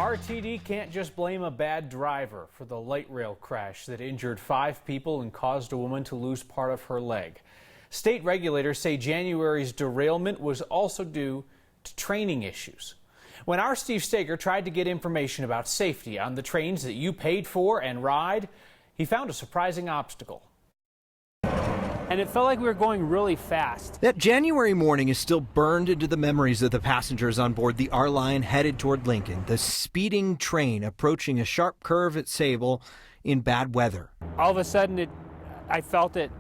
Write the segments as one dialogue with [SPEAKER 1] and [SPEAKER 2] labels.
[SPEAKER 1] RTD can't just blame a bad driver for the light rail crash that injured 5 people and caused a woman to lose part of her leg. State regulators say January's derailment was also due to training issues. When our Steve Steger tried to get information about safety on the trains that you paid for and ride, he found a surprising obstacle.
[SPEAKER 2] And it felt like we were going really fast.
[SPEAKER 3] That January morning is still burned into the memories of the passengers on board the R line headed toward Lincoln, the speeding train approaching a sharp curve at Sable in bad weather.
[SPEAKER 2] All of a sudden, I felt it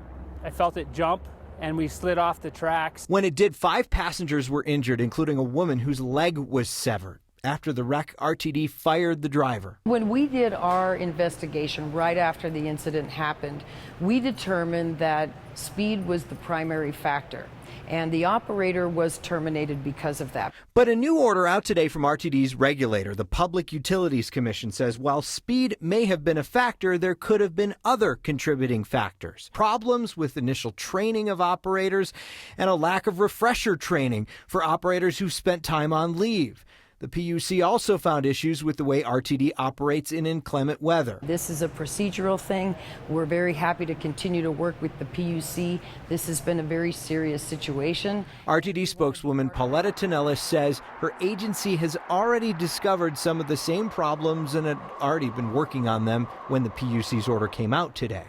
[SPEAKER 2] jump, and we slid off the tracks.
[SPEAKER 3] When it did, 5 passengers were injured, including a woman whose leg was severed. After the wreck, RTD fired the driver.
[SPEAKER 4] When we did our investigation right after the incident happened, we determined that speed was the primary factor, and the operator was terminated because of that.
[SPEAKER 3] But a new order out today from RTD's regulator, the Public Utilities Commission, says while speed may have been a factor, there could have been other contributing factors. Problems with initial training of operators and a lack of refresher training for operators who spent time on leave. The PUC also found issues with the way RTD operates in inclement weather.
[SPEAKER 4] This is a procedural thing. We're very happy to continue to work with the PUC. This has been a very serious situation.
[SPEAKER 3] RTD spokeswoman Pauletta Tonellis says her agency has already discovered some of the same problems and had already been working on them when the PUC's order came out today.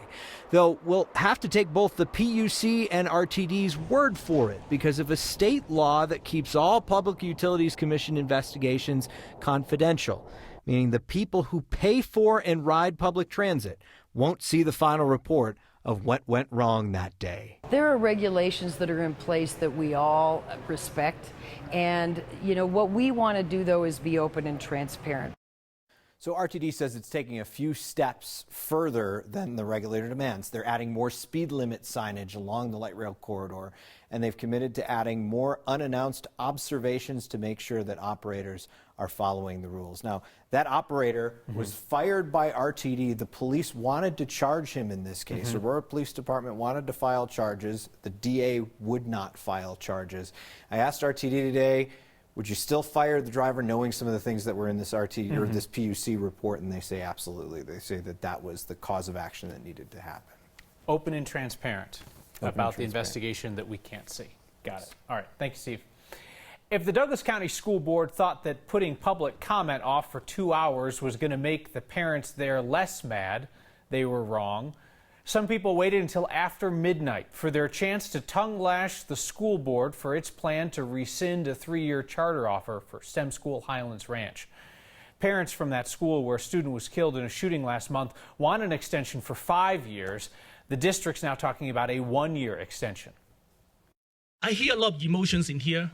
[SPEAKER 3] Though we'll have to take both the PUC and RTD's word for it because of a state law that keeps all Public Utilities Commission investigations confidential, meaning the people who pay for and ride public transit won't see the final report of what went wrong that day.
[SPEAKER 4] There are regulations that are in place that we all respect, and what we want to do though is be open and transparent.
[SPEAKER 5] So RTD says it's taking a few steps further than the regulator demands. They're adding more speed limit signage along the light rail corridor, and they've committed to adding more unannounced observations to make sure that operators are following the rules. Now, that operator was fired by RTD. The police wanted to charge him in this case. Aurora Police Department wanted to file charges. The DA would not file charges. I asked RTD today, would you still fire the driver knowing some of the things that were in this RTD or this PUC report? And they say absolutely. They say that that was the cause of action that needed to happen.
[SPEAKER 1] Open and transparent about the investigation that we can't see. Got it. All right. Thank you, Steve. If the Douglas County School Board thought that putting public comment off for 2 hours was going to make the parents there less mad, they were wrong. Some people waited until after midnight for their chance to tongue-lash the school board for its plan to rescind a 3-year charter offer for STEM School Highlands Ranch. Parents from that school where a student was killed in a shooting last month want an extension for 5 years. The district's now talking about a 1-year extension.
[SPEAKER 6] I hear a lot of emotions in here,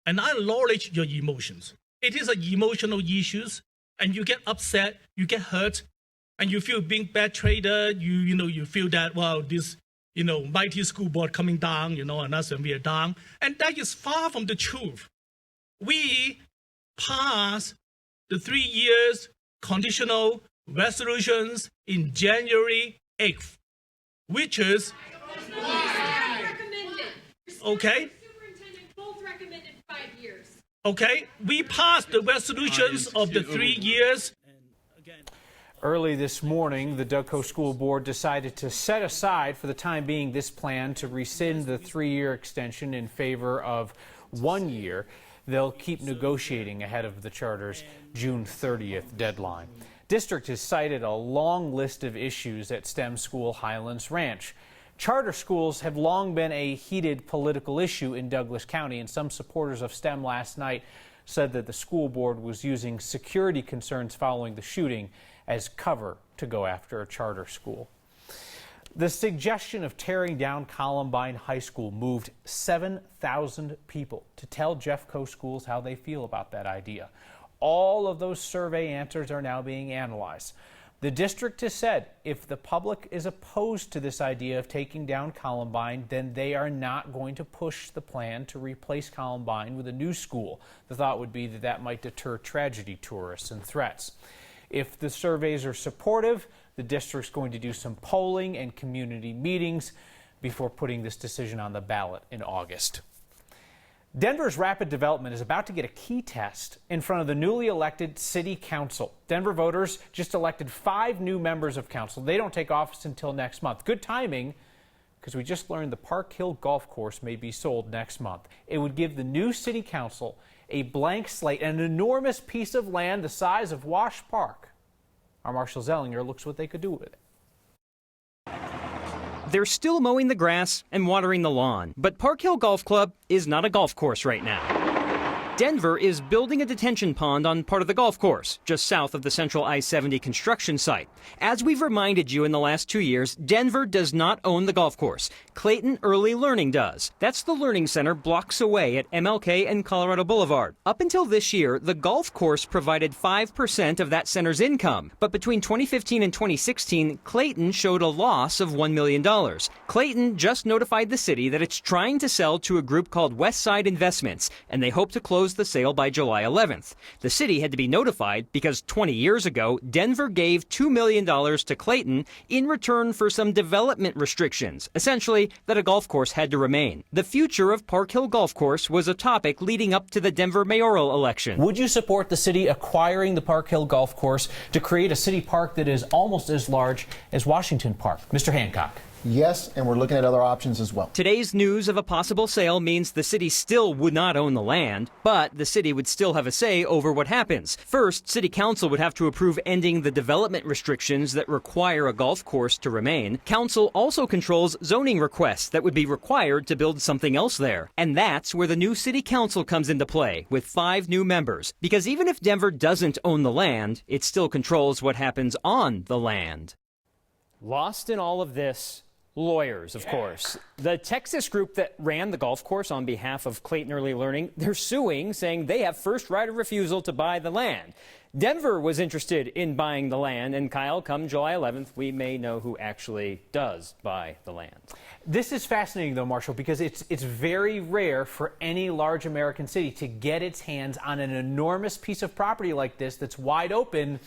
[SPEAKER 6] and I acknowledge your emotions. It is an emotional issues, and you get upset, you get hurt, and you feel being betrayed. You feel that, well, this, mighty school board coming down, and us, and we are down. And that is far from the truth. We passed the 3 years conditional resolutions in January 8th, which is, okay?
[SPEAKER 7] Superintendent both recommended 5 years.
[SPEAKER 6] Okay, we passed the resolutions of the 3 years.
[SPEAKER 1] Early this morning, the Douglas School Board decided to set aside for the time being this plan to rescind the 3-year extension in favor of 1 year. They'll keep negotiating ahead of the charter's June 30th deadline. District has cited a long list of issues at STEM School Highlands Ranch. Charter schools have long been a heated political issue in Douglas County, and some supporters of STEM last night said that the school board was using security concerns following the shooting as cover to go after a charter school. The suggestion of tearing down Columbine High School moved 7,000 people to tell Jeffco schools how they feel about that idea. All of those survey answers are now being analyzed. The district has said if the public is opposed to this idea of taking down Columbine, then they are not going to push the plan to replace Columbine with a new school. The thought would be that that might deter tragedy tourists and threats. If the surveys are supportive, the district's going to do some polling and community meetings before putting this decision on the ballot in August. Denver's rapid development is about to get a key test in front of the newly elected city council. Denver voters just elected 5 new members of council. They don't take office until next month. Good timing, because we just learned the Park Hill Golf Course may be sold next month. It would give the new city council a blank slate, an enormous piece of land the size of Wash Park. Our Marshall Zellinger looks what they could do with it.
[SPEAKER 8] They're still mowing the grass and watering the lawn, but Park Hill Golf Club is not a golf course right now. Denver is building a detention pond on part of the golf course, just south of the central I-70 construction site. As we've reminded you in the last 2 years, Denver does not own the golf course. Clayton Early Learning does. That's the learning center blocks away at MLK and Colorado Boulevard. Up until this year, the golf course provided 5% of that center's income. But between 2015 and 2016, Clayton showed a loss of $1 million. Clayton just notified the city that it's trying to sell to a group called Westside Investments, and they hope to close the sale by July 11th. The city had to be notified because 20 years ago, Denver gave $2 million to Clayton in return for some development restrictions, essentially that a golf course had to remain. The future of Park Hill Golf Course was a topic leading up to the Denver mayoral election.
[SPEAKER 1] Would you support the city acquiring the Park Hill Golf Course to create a city park that is almost as large as Washington Park? Mr. Hancock.
[SPEAKER 9] Yes, and we're looking at other options as well.
[SPEAKER 8] Today's news of a possible sale means the city still would not own the land, but the city would still have a say over what happens. First, city council would have to approve ending the development restrictions that require a golf course to remain. Council also controls zoning requests that would be required to build something else there. And that's where the new city council comes into play, with 5 new members. Because even if Denver doesn't own the land, it still controls what happens on the land. Lost in all of this, lawyers, of course. The Texas group that ran the golf course on behalf of Clayton Early Learning, they're suing, saying they have first right of refusal to buy the land. Denver was interested in buying the land, and Kyle, come July 11th, we may know who actually does buy the land.
[SPEAKER 1] This is fascinating, though, Marshall, because it's very rare for any large American city to get its hands on an enormous piece of property like this that's wide open.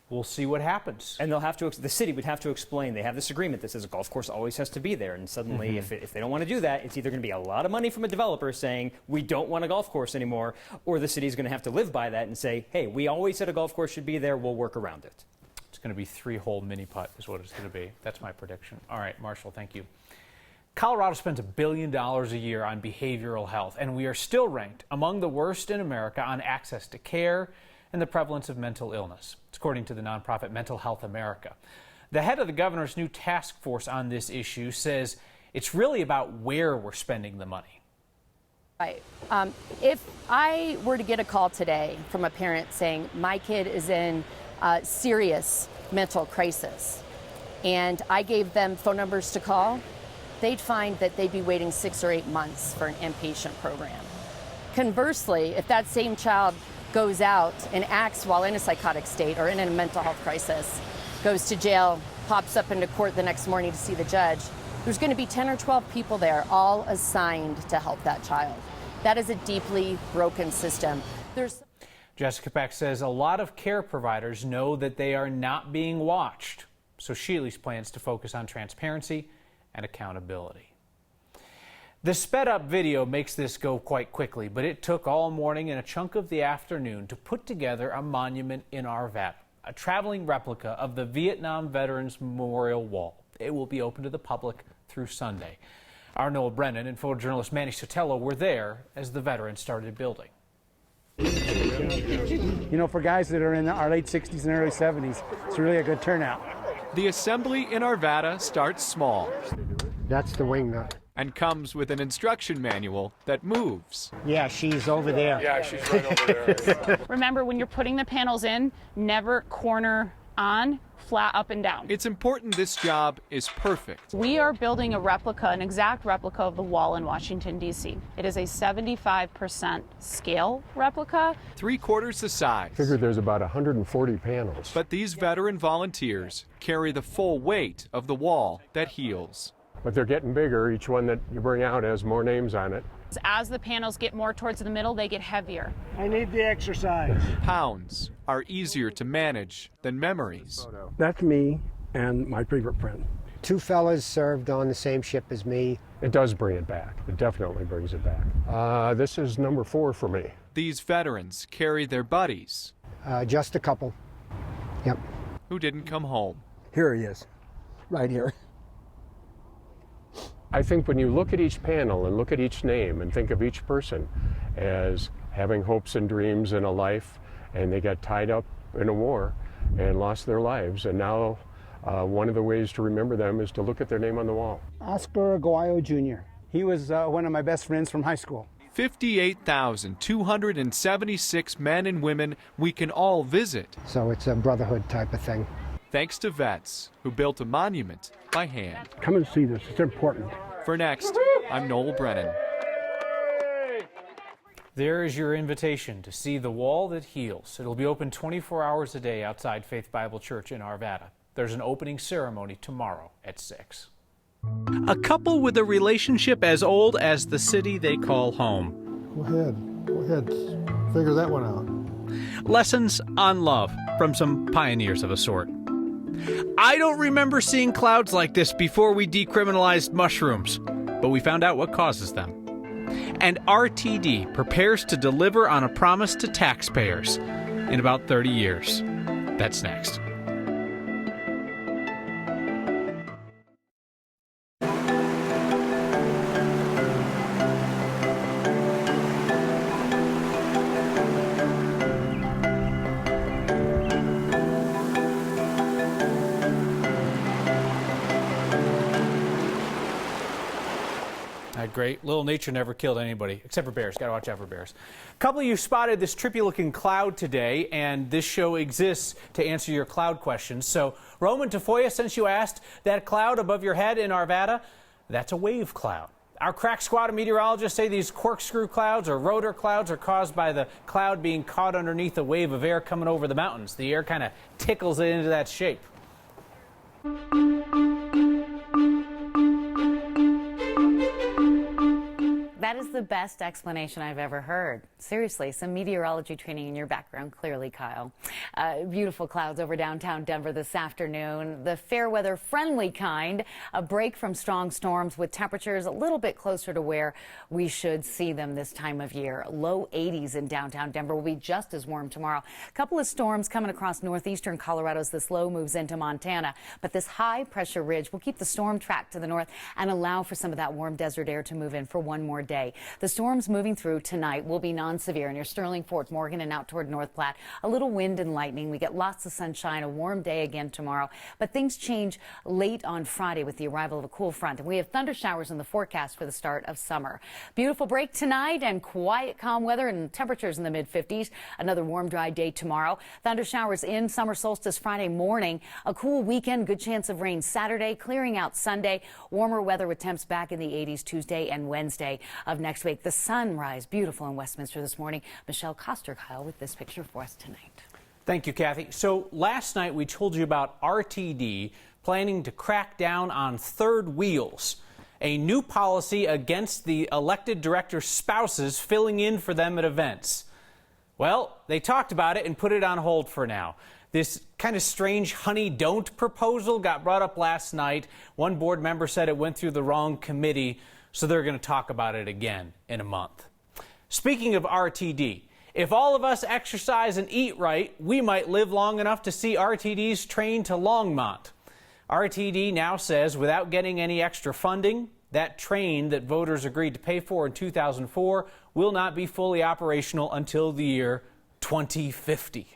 [SPEAKER 1] We'll see what happens.
[SPEAKER 8] And the city would have to explain. They have this agreement that says a golf course always has to be there. And suddenly, if they don't want to do that, it's either going to be a lot of money from a developer saying, we don't want a golf course anymore, or the city's going to have to live by that and say, hey, we always said a golf course should be there. We'll work around it.
[SPEAKER 1] It's going to be 3-hole mini putt is what it's going to be. That's my prediction. All right, Marshall, thank you. Colorado spends $1 billion a year on behavioral health, and we are still ranked among the worst in America on access to care and the prevalence of mental illness. It's according to the nonprofit Mental Health America. The head of the governor's new task force on this issue says it's really about where we're spending the money.
[SPEAKER 10] Right. If I were to get a call today from a parent saying my kid is in serious mental crisis, and I gave them phone numbers to call, they'd find that they'd be waiting 6 or 8 months for an inpatient program. Conversely, if that same child goes out and acts while in a psychotic state or in a mental health crisis, goes to jail, pops up into court the next morning to see the judge, there's going to be 10 or 12 people there, all assigned to help that child. That is a deeply broken system.
[SPEAKER 1] Jessica Peck says a lot of care providers know that they are not being watched, so Shealy's plans to focus on transparency and accountability. The sped-up video makes this go quite quickly, but it took all morning and a chunk of the afternoon to put together a monument in Arvada, a traveling replica of the Vietnam Veterans Memorial Wall. It will be open to the public through Sunday. Our Noah Brennan and photojournalist Manny Sotelo were there as the veterans started building.
[SPEAKER 11] You know, for guys that are in our late 60s and early 70s, it's really a good turnout.
[SPEAKER 12] The assembly in Arvada starts small.
[SPEAKER 11] That's the wing nut.
[SPEAKER 12] And comes with an instruction manual that moves.
[SPEAKER 11] Yeah, she's over there.
[SPEAKER 13] Yeah, she's right over there. Remember, when you're putting the panels in, never corner on, flat up and down.
[SPEAKER 12] It's important this job is perfect.
[SPEAKER 13] We are building a replica, an exact replica of the wall in Washington, D.C. It is a 75% scale replica.
[SPEAKER 12] 3/4 the size.
[SPEAKER 11] I figured there's about 140 panels.
[SPEAKER 12] But these veteran volunteers carry the full weight of the wall that heals.
[SPEAKER 11] But they're getting bigger. Each one that you bring out has more names on it.
[SPEAKER 13] As the panels get more towards the middle, they get heavier.
[SPEAKER 11] I need the exercise.
[SPEAKER 12] Pounds are easier to manage than memories.
[SPEAKER 11] That's me and my favorite friend.
[SPEAKER 14] two fellas served on the same ship as me.
[SPEAKER 15] It does bring it back. It definitely brings it back. This is number 4 for me.
[SPEAKER 12] These veterans carry their buddies.
[SPEAKER 14] Just a couple. Yep.
[SPEAKER 12] Who didn't come home.
[SPEAKER 14] Here he is, right here.
[SPEAKER 15] I think when you look at each panel and look at each name and think of each person as having hopes and dreams in a life, and they got tied up in a war and lost their lives, and now one of the ways to remember them is to look at their name on the wall.
[SPEAKER 11] Oscar Aguayo Jr. He was one of my best friends from high school.
[SPEAKER 12] 58,276 men and women we can all visit.
[SPEAKER 14] So it's a brotherhood type of thing.
[SPEAKER 12] Thanks to vets who built a monument by hand.
[SPEAKER 15] Come and see this. It's important.
[SPEAKER 12] For Next, I'm Noel Brennan.
[SPEAKER 1] There is your invitation to see the wall that heals. It'll be open 24 hours a day outside Faith Bible Church in Arvada. There's an opening ceremony tomorrow at 6.
[SPEAKER 16] A couple with a relationship as old as the city they call home.
[SPEAKER 9] Go ahead. Figure that one out.
[SPEAKER 16] Lessons on love from some pioneers of a sort. I don't remember seeing clouds like this before we decriminalized mushrooms, but we found out what causes them. And RTD prepares to deliver on a promise to taxpayers in about 30 years. That's next.
[SPEAKER 1] Great. Little nature never killed anybody, except for bears. Got to watch out for bears. A couple of you spotted this trippy-looking cloud today, and this show exists to answer your cloud questions. So, Roman Tafoya, since you asked, that cloud above your head in Arvada, that's a wave cloud. Our crack squad of meteorologists say these corkscrew clouds or rotor clouds are caused by the cloud being caught underneath a wave of air coming over the mountains. The air kind of tickles it into that shape.
[SPEAKER 17] That is the best explanation I've ever heard. Seriously, some meteorology training in your background, clearly, Kyle. Beautiful clouds over downtown Denver this afternoon. The fair weather friendly kind, a break from strong storms with temperatures a little bit closer to where we should see them this time of year. Low 80s in downtown Denver will be just as warm tomorrow. A couple of storms coming across northeastern Colorado as this low moves into Montana. But this high pressure ridge will keep the storm track to the north and allow for some of that warm desert air to move in for one more day. The storms moving through tonight will be non-severe near Sterling, Fort Morgan, and out toward North Platte. A little wind and lightning. We get lots of sunshine, a warm day again tomorrow. But things change late on Friday with the arrival of a cool front. And we have thunder showers in the forecast for the start of summer. Beautiful break tonight and quiet, calm weather and temperatures in the mid-50s. Another warm, dry day tomorrow. Thunder showers in summer solstice Friday morning. A cool weekend, good chance of rain Saturday, clearing out Sunday. Warmer weather with temps back in the 80s Tuesday and Wednesday of next week. The sunrise, beautiful in Westminster this morning. Michelle Koster, Kyle, with this picture for us tonight.
[SPEAKER 1] Thank you, Kathy. So last night we told you about RTD planning to crack down on third wheels, a new policy against the elected director's spouses filling in for them at events. Well, they talked about it and put it on hold for now. This kind of strange honey don't proposal got brought up last night. One board member said it went through the wrong committee, so they're going to talk about it again in a month. Speaking of RTD, if all of us exercise and eat right, we might live long enough to see RTD's train to Longmont. RTD now says without getting any extra funding, that train that voters agreed to pay for in 2004 will not be fully operational until the year 2050.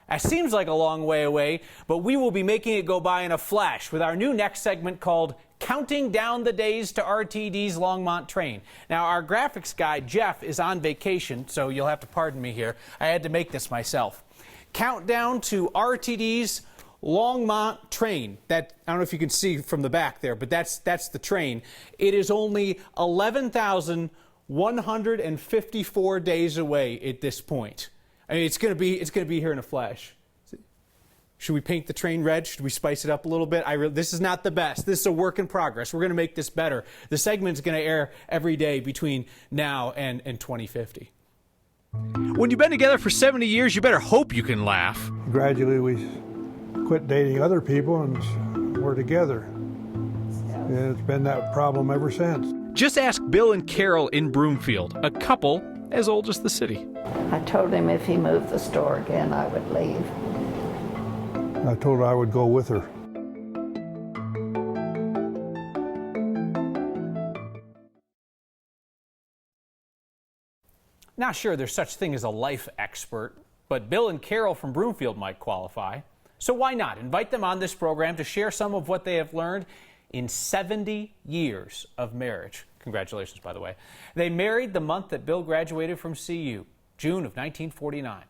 [SPEAKER 1] That seems like a long way away, but we will be making it go by in a flash with our new next segment called Counting Down the Days to RTD's Longmont Train. Now, our graphics guy, Jeff, is on vacation, so you'll have to pardon me here. I had to make this myself. Countdown to RTD's Longmont Train. That, I don't know if you can see from the back there, but that's the train. It is only 11,154 days away at this point. I mean, it's going to be here in a flash. Should we paint the train red? Should we spice it up a little bit? This is not the best. This is a work in progress. We're going to make this better. The segment's going to air every day between now and 2050.
[SPEAKER 16] When you've been together for 70 years, you better hope you can laugh.
[SPEAKER 9] Gradually, we quit dating other people and we're together. And it's been that problem ever since.
[SPEAKER 16] Just ask Bill and Carol in Broomfield, a couple as old as the city.
[SPEAKER 18] I told him if he moved the store again, I would leave.
[SPEAKER 9] I told her I would go with her.
[SPEAKER 1] Not sure there's such thing as a life expert, but Bill and Carol from Broomfield might qualify. So why not invite them on this program to share some of what they have learned in 70 years of marriage. Congratulations, by the way. They married the month that Bill graduated from CU, June of 1949.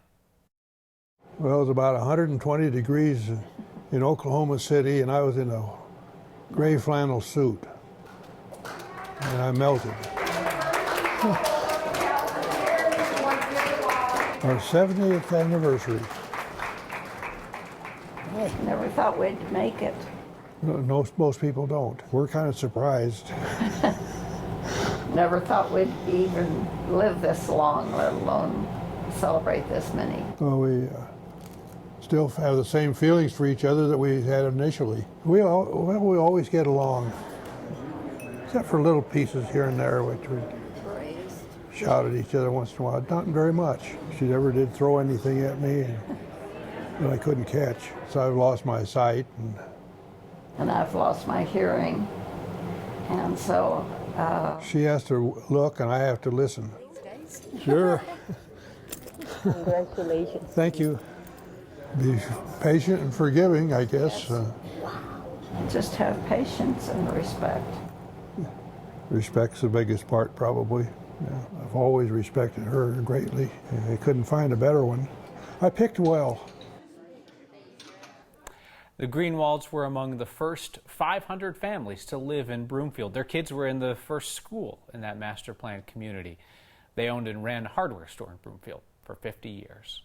[SPEAKER 9] Well, it was about 120 degrees in Oklahoma City, and I was in a gray flannel suit, and I melted. Our 70th anniversary.
[SPEAKER 18] Never thought we'd make it.
[SPEAKER 9] No, most people don't. We're kind of surprised.
[SPEAKER 18] Never thought we'd even live this long, let alone celebrate this many.
[SPEAKER 9] Well, we still have the same feelings for each other that we had initially. We always get along, except for little pieces here and there, which we shout at each other once in a while. Not very much. She never did throw anything at me that I couldn't catch. So I've lost my sight.
[SPEAKER 18] And I've lost my hearing. And so...
[SPEAKER 9] she has to look and I have to listen. Sure.
[SPEAKER 18] Congratulations.
[SPEAKER 9] Thank you. Be patient and forgiving, I guess.
[SPEAKER 18] Yes. Just have patience and respect.
[SPEAKER 9] Respect's the biggest part, probably. Yeah. I've always respected her greatly. I couldn't find a better one. I picked well.
[SPEAKER 1] The Greenwalds were among the first 500 families to live in Broomfield. Their kids were in the first school in that master plan community. They owned and ran a hardware store in Broomfield for 50 years.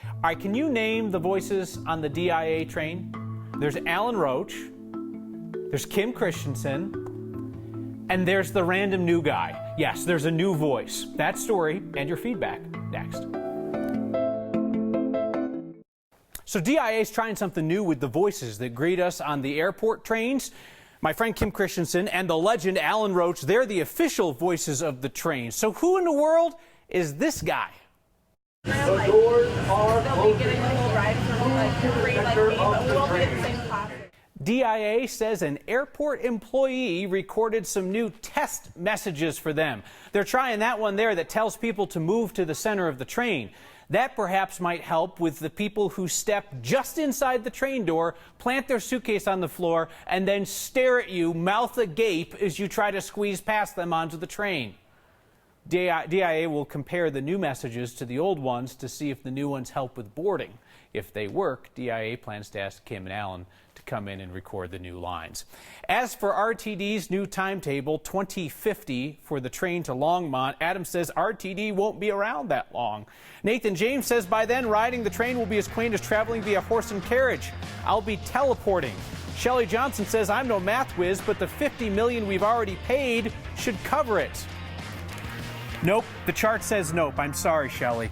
[SPEAKER 1] All right, can you name the voices on the DIA train? There's Alan Roach, there's Kim Christensen, and there's the random new guy. Yes, there's a new voice. That story and your feedback next. So DIA is trying something new with the voices that greet us on the airport trains. My friend Kim Christensen and the legend Alan Roach, they're the official voices of the train. So who in the world is this guy?
[SPEAKER 19] The doors are open.
[SPEAKER 1] DIA says an airport employee recorded some new test messages for them. They're trying that one there that tells people to move to the center of the train. That perhaps might help with the people who step just inside the train door, plant their suitcase on the floor, and then stare at you, mouth agape, as you try to squeeze past them onto the train. DIA will compare the new messages to the old ones to see if the new ones help with boarding. If they work, DIA plans to ask Kim and Alan to come in and record the new lines. As for RTD's new timetable, 2050 for the train to Longmont, Adam says RTD won't be around that long. Nathan James says by then riding the train will be as quaint as traveling via horse and carriage. I'll be teleporting. Shelley Johnson says I'm no math whiz, but the $50 million we've already paid should cover it. Nope, the chart says nope. I'm sorry, Shelley.